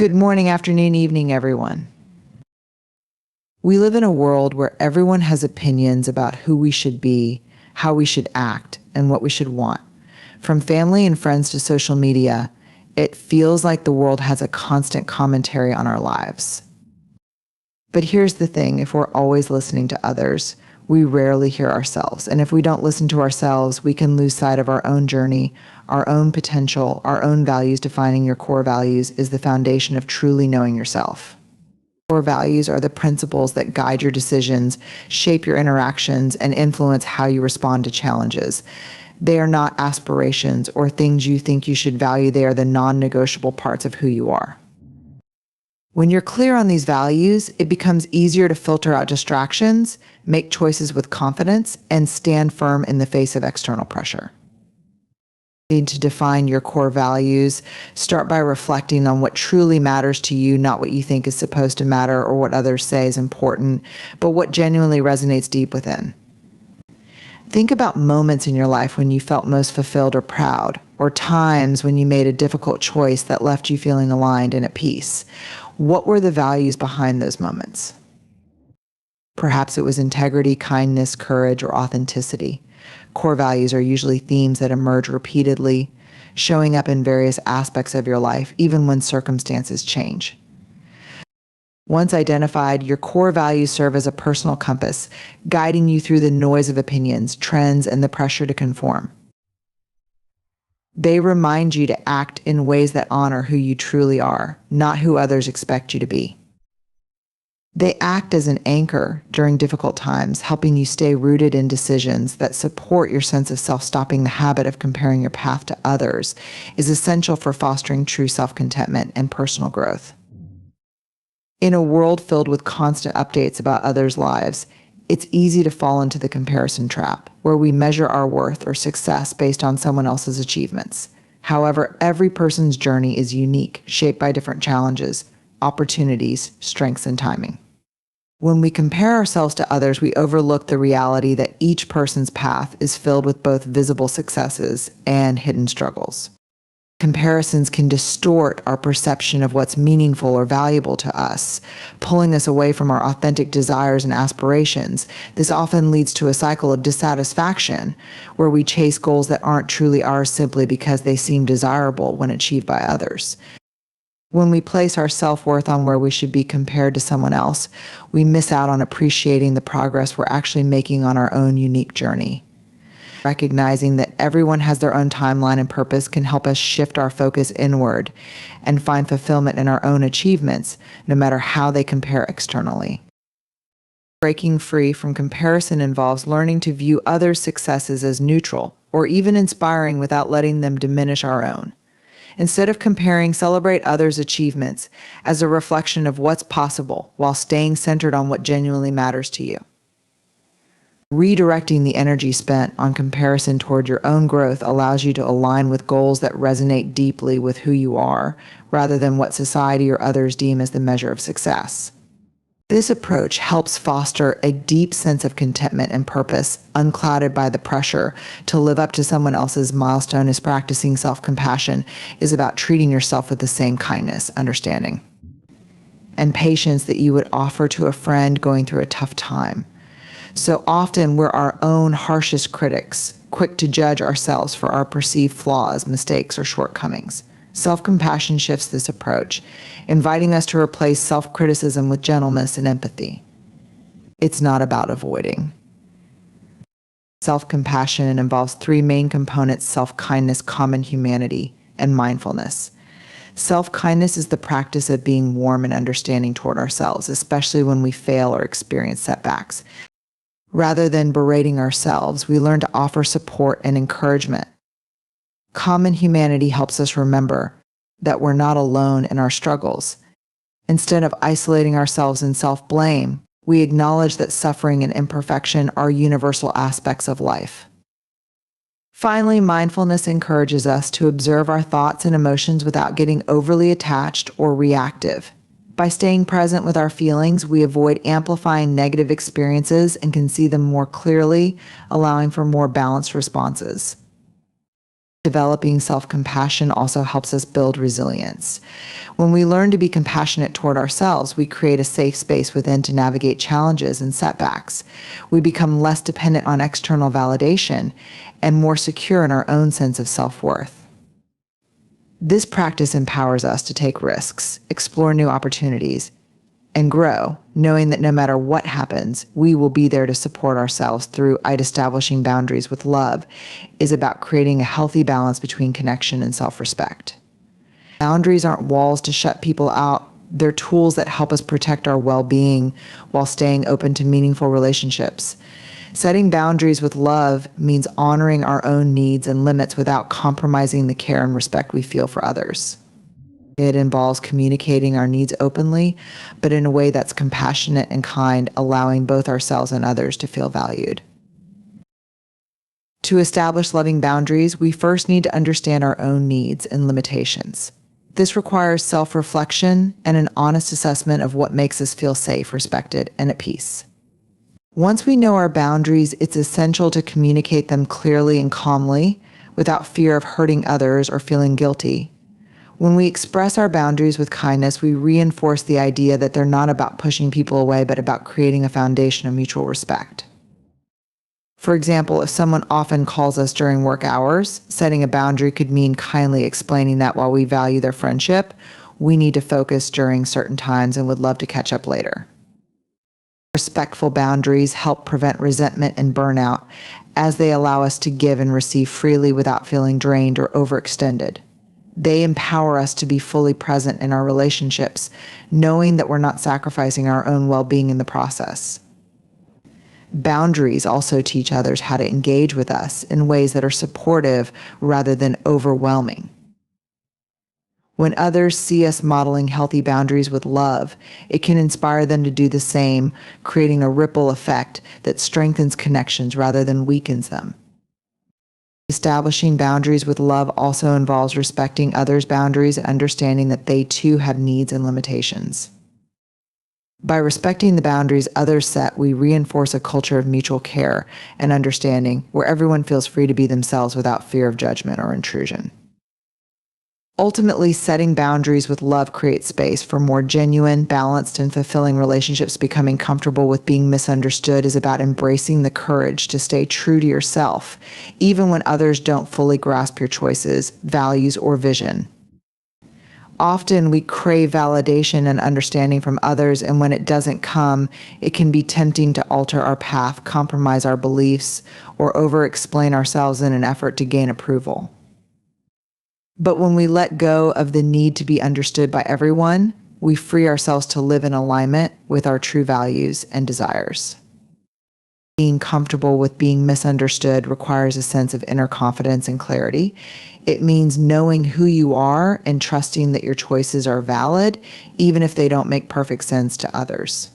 Good morning, afternoon, evening, everyone. We live in a world where everyone has opinions about who we should be, how we should act, and what we should want. From family and friends to social media, it feels like the world has a constant commentary on our lives. But here's the thing, if we're always listening to others, we rarely hear ourselves. And if we don't listen to ourselves, we can lose sight of our own journey, our own potential, our own values. Defining your core values is the foundation of truly knowing yourself. Core values are the principles that guide your decisions, shape your interactions, and influence how you respond to challenges. They are not aspirations or things you think you should value. They are the non-negotiable parts of who you are. When you're clear on these values, it becomes easier to filter out distractions, make choices with confidence, and stand firm in the face of external pressure. You need to define your core values. Start by reflecting on what truly matters to you, not what you think is supposed to matter or what others say is important, but what genuinely resonates deep within. Think about moments in your life when you felt most fulfilled or proud, or times when you made a difficult choice that left you feeling aligned and at peace. What were the values behind those moments? Perhaps it was integrity, kindness, courage, or authenticity. Core values are usually themes that emerge repeatedly, showing up in various aspects of your life, even when circumstances change. Once identified, your core values serve as a personal compass, guiding you through the noise of opinions, trends, and the pressure to conform. They remind you to act in ways that honor who you truly are, not who others expect you to be. They act as an anchor during difficult times, helping you stay rooted in decisions that support your sense of self. Stopping the habit of comparing your path to others is essential for fostering true self-contentment and personal growth. In a world filled with constant updates about others' lives, it's easy to fall into the comparison trap, where we measure our worth or success based on someone else's achievements. However, every person's journey is unique, shaped by different challenges, opportunities, strengths, and timing. When we compare ourselves to others, we overlook the reality that each person's path is filled with both visible successes and hidden struggles. Comparisons can distort our perception of what's meaningful or valuable to us, pulling us away from our authentic desires and aspirations. This often leads to a cycle of dissatisfaction, where we chase goals that aren't truly ours simply because they seem desirable when achieved by others. When we place our self-worth on where we should be compared to someone else, we miss out on appreciating the progress we're actually making on our own unique journey. Recognizing that everyone has their own timeline and purpose can help us shift our focus inward and find fulfillment in our own achievements, no matter how they compare externally. Breaking free from comparison involves learning to view others' successes as neutral or even inspiring without letting them diminish our own. Instead of comparing, celebrate others' achievements as a reflection of what's possible while staying centered on what genuinely matters to you. Redirecting the energy spent on comparison toward your own growth allows you to align with goals that resonate deeply with who you are, rather than what society or others deem as the measure of success. This approach helps foster a deep sense of contentment and purpose, unclouded by the pressure to live up to someone else's milestone. As practicing self-compassion is about treating yourself with the same kindness, understanding, and patience that you would offer to a friend going through a tough time. So often we're our own harshest critics, quick to judge ourselves for our perceived flaws, mistakes, or shortcomings. Self-compassion shifts this approach, inviting us to replace self-criticism with gentleness and empathy. It's not about avoiding. Self-compassion involves three main components: self-kindness, common humanity, and mindfulness. Self-kindness is the practice of being warm and understanding toward ourselves, especially when we fail or experience setbacks. Rather than berating ourselves, we learn to offer support and encouragement. Common humanity helps us remember that we're not alone in our struggles. Instead of isolating ourselves in self-blame, we acknowledge that suffering and imperfection are universal aspects of life. Finally, mindfulness encourages us to observe our thoughts and emotions without getting overly attached or reactive. By staying present with our feelings, we avoid amplifying negative experiences and can see them more clearly, allowing for more balanced responses. Developing self-compassion also helps us build resilience. When we learn to be compassionate toward ourselves, we create a safe space within to navigate challenges and setbacks. We become less dependent on external validation and more secure in our own sense of self-worth. This practice empowers us to take risks, explore new opportunities, and grow, knowing that no matter what happens, we will be there to support ourselves through establishing boundaries with love is about creating a healthy balance between connection and self-respect. Boundaries aren't walls to shut people out. They're tools that help us protect our well-being while staying open to meaningful relationships. Setting boundaries with love means honoring our own needs and limits without compromising the care and respect we feel for others. It involves communicating our needs openly, but in a way that's compassionate and kind, allowing both ourselves and others to feel valued. To establish loving boundaries, we first need to understand our own needs and limitations. This requires self-reflection and an honest assessment of what makes us feel safe, respected, and at peace. Once we know our boundaries, it's essential to communicate them clearly and calmly without fear of hurting others or feeling guilty. When we express our boundaries with kindness, we reinforce the idea that they're not about pushing people away, but about creating a foundation of mutual respect. For example, if someone often calls us during work hours, setting a boundary could mean kindly explaining that while we value their friendship, we need to focus during certain times and would love to catch up later. Respectful boundaries help prevent resentment and burnout, as they allow us to give and receive freely without feeling drained or overextended. They empower us to be fully present in our relationships, knowing that we're not sacrificing our own well-being in the process. Boundaries also teach others how to engage with us in ways that are supportive rather than overwhelming. When others see us modeling healthy boundaries with love, it can inspire them to do the same, creating a ripple effect that strengthens connections rather than weakens them. Establishing boundaries with love also involves respecting others' boundaries and understanding that they too have needs and limitations. By respecting the boundaries others set, we reinforce a culture of mutual care and understanding where everyone feels free to be themselves without fear of judgment or intrusion. Ultimately, setting boundaries with love creates space for more genuine, balanced, and fulfilling relationships. Becoming comfortable with being misunderstood is about embracing the courage to stay true to yourself, even when others don't fully grasp your choices, values, or vision. Often we crave validation and understanding from others, and when it doesn't come, it can be tempting to alter our path, compromise our beliefs, or over-explain ourselves in an effort to gain approval. But when we let go of the need to be understood by everyone, we free ourselves to live in alignment with our true values and desires. Being comfortable with being misunderstood requires a sense of inner confidence and clarity. It means knowing who you are and trusting that your choices are valid, even if they don't make perfect sense to others.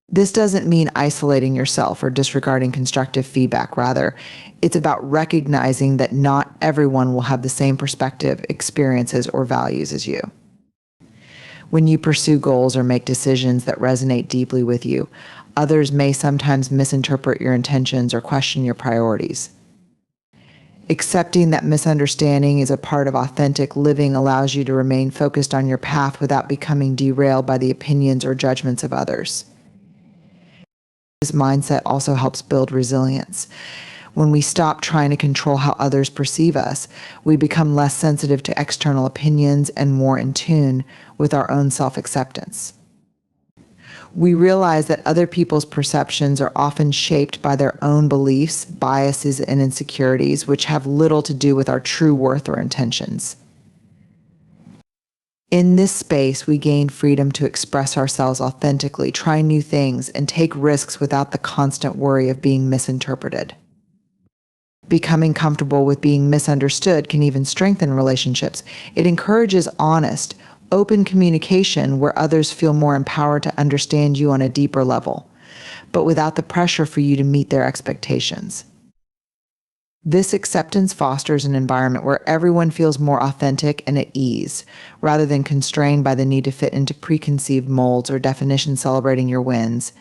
This doesn't mean isolating yourself or disregarding constructive feedback. Rather, it's about recognizing that not everyone will have the same perspective, experiences, or values as you. When you pursue goals or make decisions that resonate deeply with you, others may sometimes misinterpret your intentions or question your priorities. Accepting that misunderstanding is a part of authentic living allows you to remain focused on your path without becoming derailed by the opinions or judgments of others. This mindset also helps build resilience. When we stop trying to control how others perceive us, we become less sensitive to external opinions and more in tune with our own self-acceptance. We realize that other people's perceptions are often shaped by their own beliefs, biases, and insecurities, which have little to do with our true worth or intentions. In this space, we gain freedom to express ourselves authentically, try new things, and take risks without the constant worry of being misinterpreted. Becoming comfortable with being misunderstood can even strengthen relationships. It encourages honest, open communication where others feel more empowered to understand you on a deeper level, but without the pressure for you to meet their expectations. This acceptance fosters an environment where everyone feels more authentic and at ease, rather than constrained by the need to fit into preconceived molds or definitions. Celebrating your wins,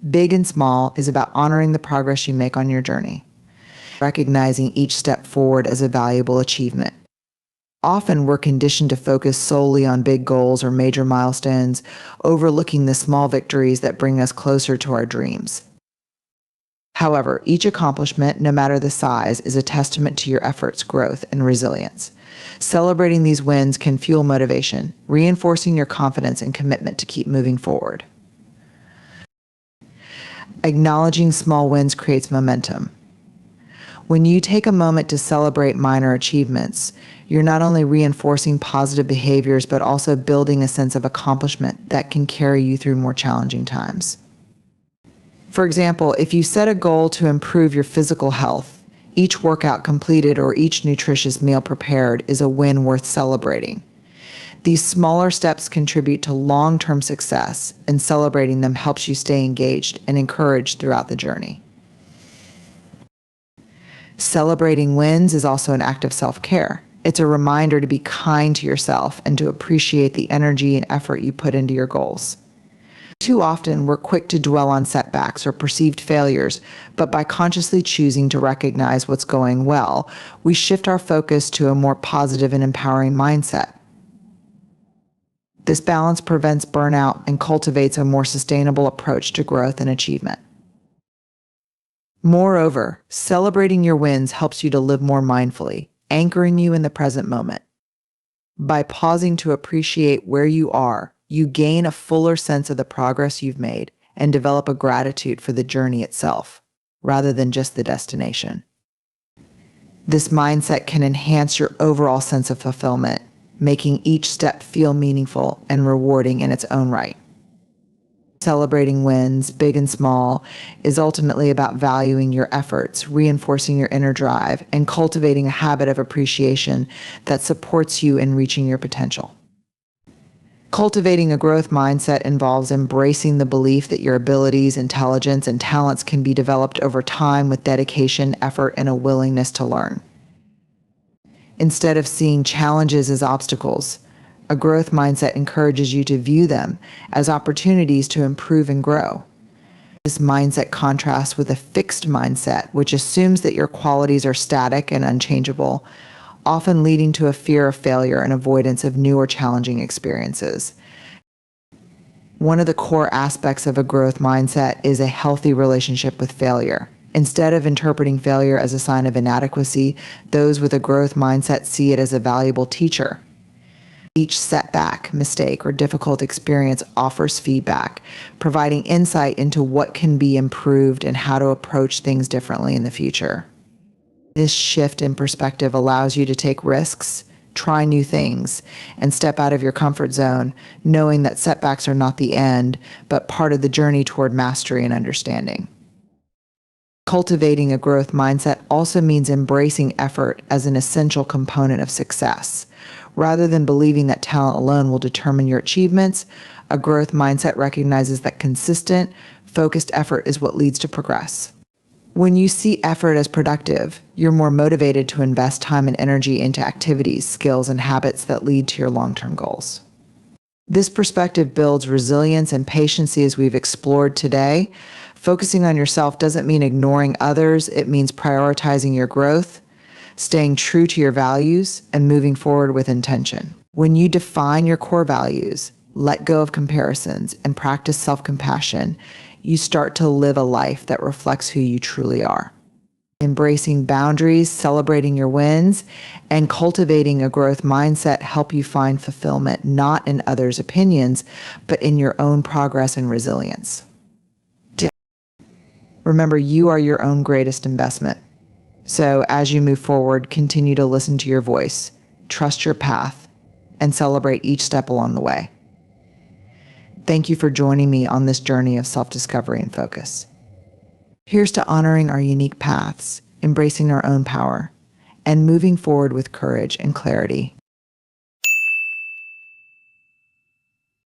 big and small, is about honoring the progress you make on your journey. recognizing each step forward as a valuable achievement. Often we're conditioned to focus solely on big goals or major milestones, overlooking the small victories that bring us closer to our dreams. However, each accomplishment, no matter the size, is a testament to your efforts, growth, and resilience. Celebrating these wins can fuel motivation, reinforcing your confidence and commitment to keep moving forward. Acknowledging small wins creates momentum. When you take a moment to celebrate minor achievements, you're not only reinforcing positive behaviors, but also building a sense of accomplishment that can carry you through more challenging times. For example, if you set a goal to improve your physical health, each workout completed or each nutritious meal prepared is a win worth celebrating. These smaller steps contribute to long-term success, and celebrating them helps you stay engaged and encouraged throughout the journey. Celebrating wins is also an act of self-care. It's a reminder to be kind to yourself and to appreciate the energy and effort you put into your goals. Too often, we're quick to dwell on setbacks or perceived failures, but by consciously choosing to recognize what's going well, we shift our focus to a more positive and empowering mindset. This balance prevents burnout and cultivates a more sustainable approach to growth and achievement. Moreover, celebrating your wins helps you to live more mindfully, anchoring you in the present moment. By pausing to appreciate where you are, you gain a fuller sense of the progress you've made and develop a gratitude for the journey itself, rather than just the destination. This mindset can enhance your overall sense of fulfillment, making each step feel meaningful and rewarding in its own right. Celebrating wins, big and small, is ultimately about valuing your efforts, reinforcing your inner drive, and cultivating a habit of appreciation that supports you in reaching your potential. Cultivating a growth mindset involves embracing the belief that your abilities, intelligence, and talents can be developed over time with dedication, effort, and a willingness to learn. Instead of seeing challenges as obstacles, a growth mindset encourages you to view them as opportunities to improve and grow. This mindset contrasts with a fixed mindset, which assumes that your qualities are static and unchangeable, often leading to a fear of failure and avoidance of new or challenging experiences. One of the core aspects of a growth mindset is a healthy relationship with failure. Instead of interpreting failure as a sign of inadequacy, those with a growth mindset see it as a valuable teacher. Each setback, mistake, or difficult experience offers feedback, providing insight into what can be improved and how to approach things differently in the future. This shift in perspective allows you to take risks, try new things, and step out of your comfort zone, knowing that setbacks are not the end, but part of the journey toward mastery and understanding. Cultivating a growth mindset also means embracing effort as an essential component of success. Rather than believing that talent alone will determine your achievements, a growth mindset recognizes that consistent, focused effort is what leads to progress. When you see effort as productive, you're more motivated to invest time and energy into activities, skills, and habits that lead to your long-term goals. This perspective builds resilience and patience as we've explored today. Focusing on yourself doesn't mean ignoring others. It means prioritizing your growth, staying true to your values, and moving forward with intention. When you define your core values, let go of comparisons, and practice self-compassion, you start to live a life that reflects who you truly are. Embracing boundaries, celebrating your wins, and cultivating a growth mindset help you find fulfillment not in others' opinions, but in your own progress and resilience. Remember, you are your own greatest investment. So as you move forward, continue to listen to your voice, trust your path, and celebrate each step along the way. Thank you for joining me on this journey of self-discovery and focus. Here's to honoring our unique paths, embracing our own power, and moving forward with courage and clarity.